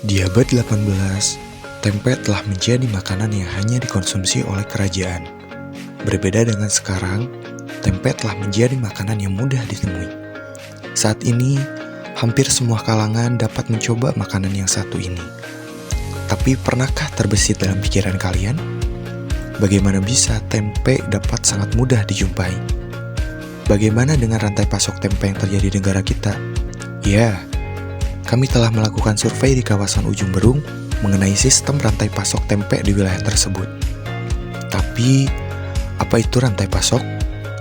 Di abad 18, tempe telah menjadi makanan yang hanya dikonsumsi oleh kerajaan. Berbeda dengan sekarang, tempe telah menjadi makanan yang mudah ditemui. Saat ini, hampir semua kalangan dapat mencoba makanan yang satu ini. Tapi pernahkah terbesit dalam pikiran kalian? Bagaimana bisa tempe dapat sangat mudah dijumpai? Bagaimana dengan rantai pasok tempe yang terjadi di negara kita? Ya, kami telah melakukan survei di kawasan Ujung Berung mengenai sistem rantai pasok tempe di wilayah tersebut. Tapi, apa itu rantai pasok?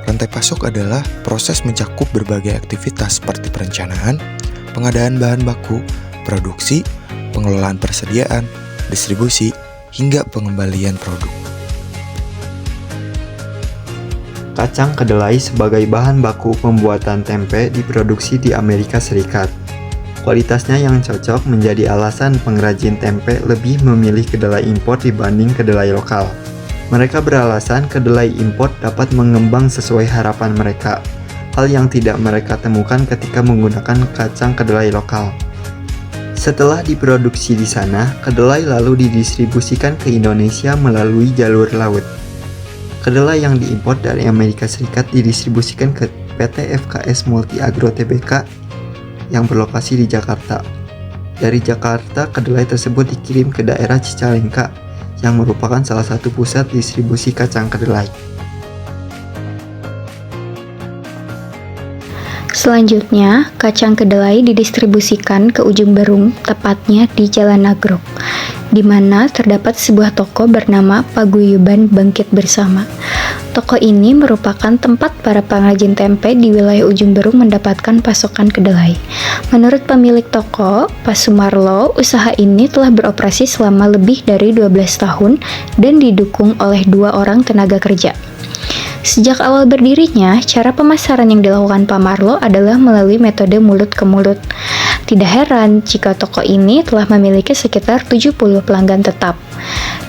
Rantai pasok adalah proses mencakup berbagai aktivitas seperti perencanaan, pengadaan bahan baku, produksi, pengelolaan persediaan, distribusi, hingga pengembalian produk. Kacang kedelai sebagai bahan baku pembuatan tempe diproduksi di Amerika Serikat. Kualitasnya yang cocok menjadi alasan pengrajin tempe lebih memilih kedelai impor dibanding kedelai lokal. Mereka beralasan kedelai impor dapat mengembang sesuai harapan mereka, hal yang tidak mereka temukan ketika menggunakan kacang kedelai lokal. Setelah diproduksi di sana, kedelai lalu didistribusikan ke Indonesia melalui jalur laut. Kedelai yang diimpor dari Amerika Serikat didistribusikan ke PT FKS Multi Agro Tbk yang berlokasi di Jakarta. Dari Jakarta, kedelai tersebut dikirim ke daerah Cicalengka yang merupakan salah satu pusat distribusi kacang kedelai. Selanjutnya, kacang kedelai didistribusikan ke Ujung Berung, tepatnya di Jalan Nagrog, di mana terdapat sebuah toko bernama Paguyuban Bangkit Bersama. Toko ini merupakan tempat para pengrajin tempe di wilayah Ujung Berung mendapatkan pasokan kedelai. Menurut pemilik toko, Pak Sumarlo, usaha ini telah beroperasi selama lebih dari 12 tahun dan didukung oleh 2 orang tenaga kerja. Sejak awal berdirinya, cara pemasaran yang dilakukan Pak Marlo adalah melalui metode mulut ke mulut. Tidak heran jika toko ini telah memiliki sekitar 70 pelanggan tetap.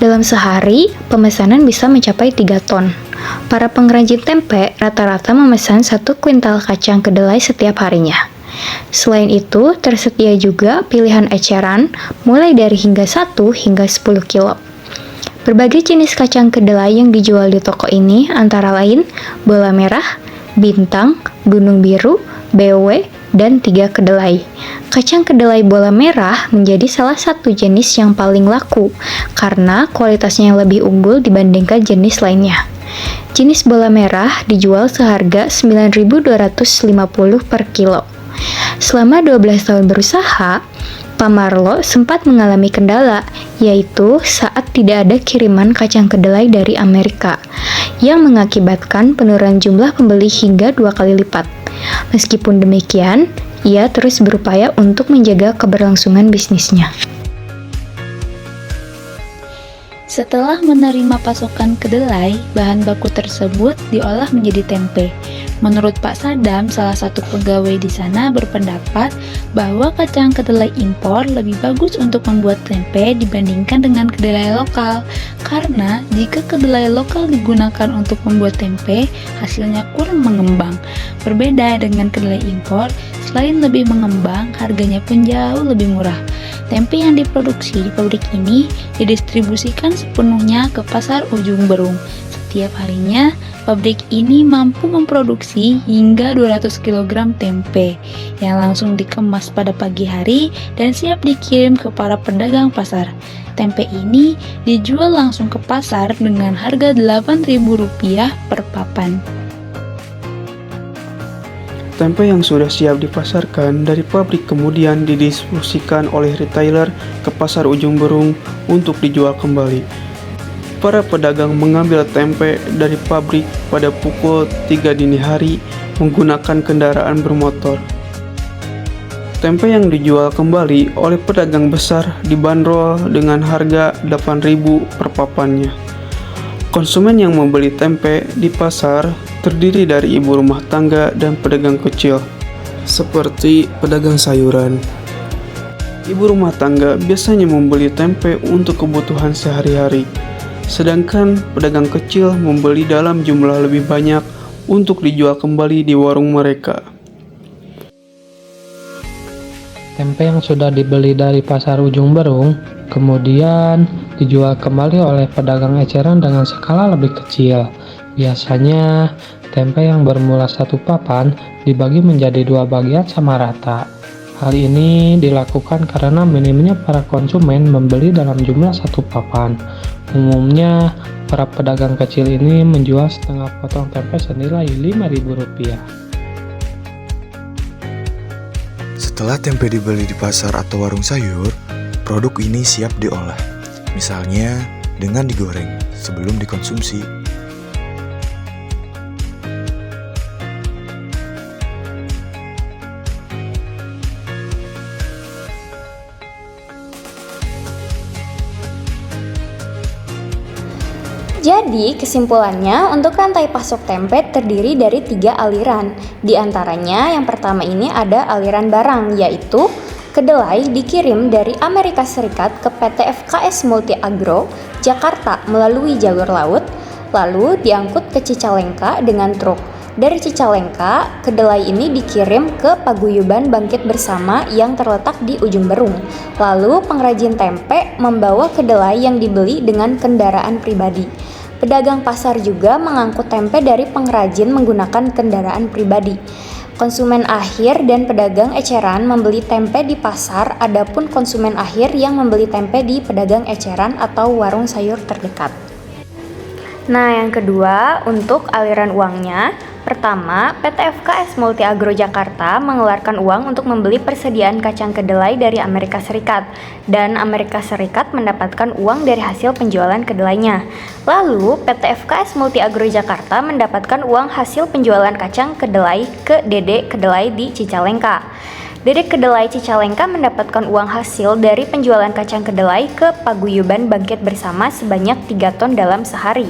Dalam sehari, pemesanan bisa mencapai 3 ton. Para pengrajin tempe rata-rata memesan 1 kuintal kacang kedelai setiap harinya. Selain itu, tersedia juga pilihan eceran mulai dari hingga 1 hingga 10 kilo. Berbagai jenis kacang kedelai yang dijual di toko ini antara lain bola merah, bintang, gunung biru, BW, dan 3 kedelai. Kacang kedelai bola merah menjadi salah satu jenis yang paling laku karena kualitasnya yang lebih unggul dibandingkan jenis lainnya. Jenis bola merah dijual seharga 9.250 per kilo. Selama 12 tahun berusaha, Pak Marlo sempat mengalami kendala, yaitu saat tidak ada kiriman kacang kedelai dari Amerika, yang mengakibatkan penurunan jumlah pembeli hingga 2 kali lipat. Meskipun demikian, ia terus berupaya untuk menjaga keberlangsungan bisnisnya. Setelah menerima pasokan kedelai, bahan baku tersebut diolah menjadi tempe. Menurut Pak Sadam, salah satu pegawai di sana berpendapat bahwa kacang kedelai impor lebih bagus untuk membuat tempe dibandingkan dengan kedelai lokal. Karena jika kedelai lokal digunakan untuk membuat tempe, hasilnya kurang mengembang. Berbeda dengan kedelai impor, selain lebih mengembang, harganya pun jauh lebih murah. Tempe yang diproduksi di pabrik ini didistribusikan sepenuhnya ke pasar Ujung Berung. Setiap harinya, pabrik ini mampu memproduksi hingga 200 kg tempe yang langsung dikemas pada pagi hari dan siap dikirim ke para pedagang pasar. Tempe ini dijual langsung ke pasar dengan harga Rp8.000 per papan. Tempe yang sudah siap dipasarkan dari pabrik kemudian didistribusikan oleh retailer ke pasar Ujung Berung untuk dijual kembali. Para pedagang mengambil tempe dari pabrik pada pukul 3 dini hari menggunakan kendaraan bermotor. Tempe yang dijual kembali oleh pedagang besar dibanderol dengan harga Rp8.000 per papannya. Konsumen yang membeli tempe di pasar terdiri dari ibu rumah tangga dan pedagang kecil, seperti pedagang sayuran. Ibu rumah tangga biasanya membeli tempe untuk kebutuhan sehari-hari, sedangkan pedagang kecil membeli dalam jumlah lebih banyak untuk dijual kembali di warung mereka. tempe yang sudah dibeli dari pasar Ujung Berung kemudian dijual kembali oleh pedagang eceran dengan skala lebih kecil. Biasanya tempe yang bermula satu papan dibagi menjadi dua bagian sama rata. Hal ini dilakukan karena minimnya para konsumen membeli dalam jumlah satu papan. Umumnya, para pedagang kecil ini menjual setengah potong tempe senilai Rp5.000. Setelah tempe dibeli di pasar atau warung sayur, produk ini siap diolah. Misalnya dengan digoreng sebelum dikonsumsi. Jadi, kesimpulannya untuk rantai pasok tempe terdiri dari 3 aliran. Di antaranya, yang pertama ini ada aliran barang, yaitu kedelai dikirim dari Amerika Serikat ke PT FKS Multi Agro, Jakarta melalui jalur laut, lalu diangkut ke Cicalengka dengan truk. Dari Cicalengka, kedelai ini dikirim ke Paguyuban Bangkit Bersama yang terletak di Ujung Berung. Lalu pengrajin tempe membawa kedelai yang dibeli dengan kendaraan pribadi. Pedagang pasar juga mengangkut tempe dari pengrajin menggunakan kendaraan pribadi. Konsumen akhir dan pedagang eceran membeli tempe di pasar, adapun konsumen akhir yang membeli tempe di pedagang eceran atau warung sayur terdekat. Nah, yang kedua, untuk aliran uangnya, pertama, PT FKS Multi Agro Jakarta mengeluarkan uang untuk membeli persediaan kacang kedelai dari Amerika Serikat, dan Amerika Serikat mendapatkan uang dari hasil penjualan kedelainya. Lalu, PT FKS Multi Agro Jakarta mendapatkan uang hasil penjualan kacang kedelai ke Dede Kedelai di Cicalengka. Dede Kedelai Cicalengka mendapatkan uang hasil dari penjualan kacang kedelai ke Paguyuban Bangkit Bersama sebanyak 3 ton dalam sehari.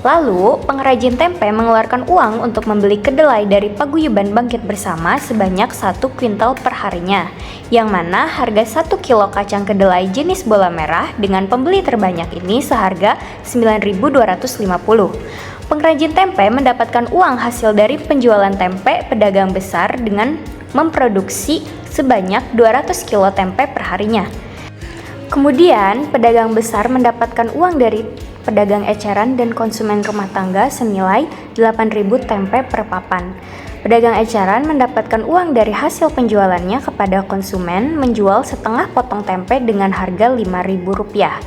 Lalu, pengrajin tempe mengeluarkan uang untuk membeli kedelai dari Paguyuban Bangkit Bersama sebanyak 1 kuintal per harinya, yang mana harga 1 kilo kacang kedelai jenis bola merah dengan pembeli terbanyak ini seharga Rp9.250. Pengrajin tempe mendapatkan uang hasil dari penjualan tempe pedagang besar dengan memproduksi sebanyak 200 kilo tempe per harinya. Kemudian, pedagang besar mendapatkan uang dari pedagang eceran dan konsumen rumah tangga senilai 8.000 tempe per papan. Pedagang eceran mendapatkan uang dari hasil penjualannya kepada konsumen menjual setengah potong tempe dengan harga Rp5.000.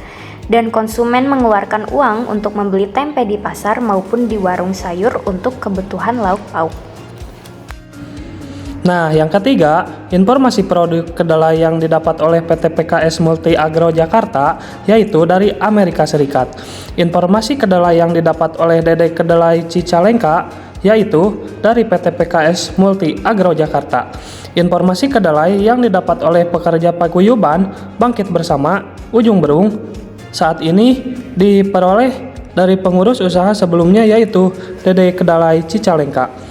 Dan konsumen mengeluarkan uang untuk membeli tempe di pasar maupun di warung sayur untuk kebutuhan lauk pauk. Nah, yang ketiga, informasi produk kedelai yang didapat oleh PT PKS Multi Agro Jakarta yaitu dari Amerika Serikat. Informasi kedelai yang didapat oleh Dede Kedelai Cicalengka yaitu dari PT PKS Multi Agro Jakarta. Informasi kedelai yang didapat oleh pekerja Paguyuban Bangkit Bersama Ujung Berung saat ini diperoleh dari pengurus usaha sebelumnya yaitu Dede Kedelai Cicalengka.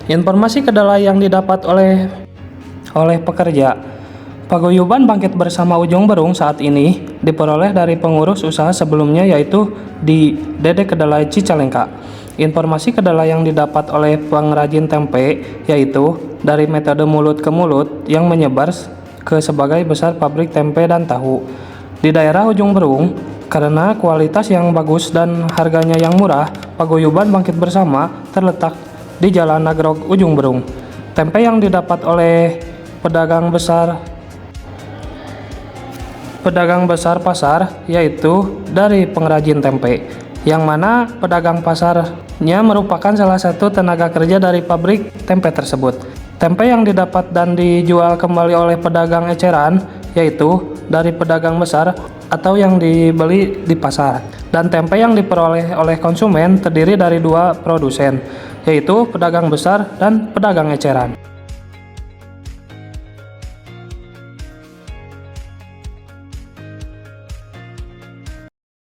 Informasi kedelai yang didapat oleh pekerja Paguyuban Bangkit Bersama Ujung Berung saat ini diperoleh dari pengurus usaha sebelumnya yaitu di Dede Kedelai Cicalengka. Informasi kedelai yang didapat oleh pengrajin tempe yaitu dari metode mulut ke mulut yang menyebar ke sebagai besar pabrik tempe dan tahu. Di daerah Ujung Berung, karena kualitas yang bagus dan harganya yang murah, Paguyuban Bangkit Bersama terletak di Jalan Nagrog Ujung Berung. Tempe yang didapat oleh pedagang besar pasar yaitu dari pengrajin tempe, yang mana pedagang pasarnya merupakan salah satu tenaga kerja dari pabrik tempe tersebut. Tempe yang didapat dan dijual kembali oleh pedagang eceran yaitu dari pedagang besar atau yang dibeli di pasar. Dan tempe yang diperoleh oleh konsumen terdiri dari 2 produsen, yaitu pedagang besar dan pedagang eceran.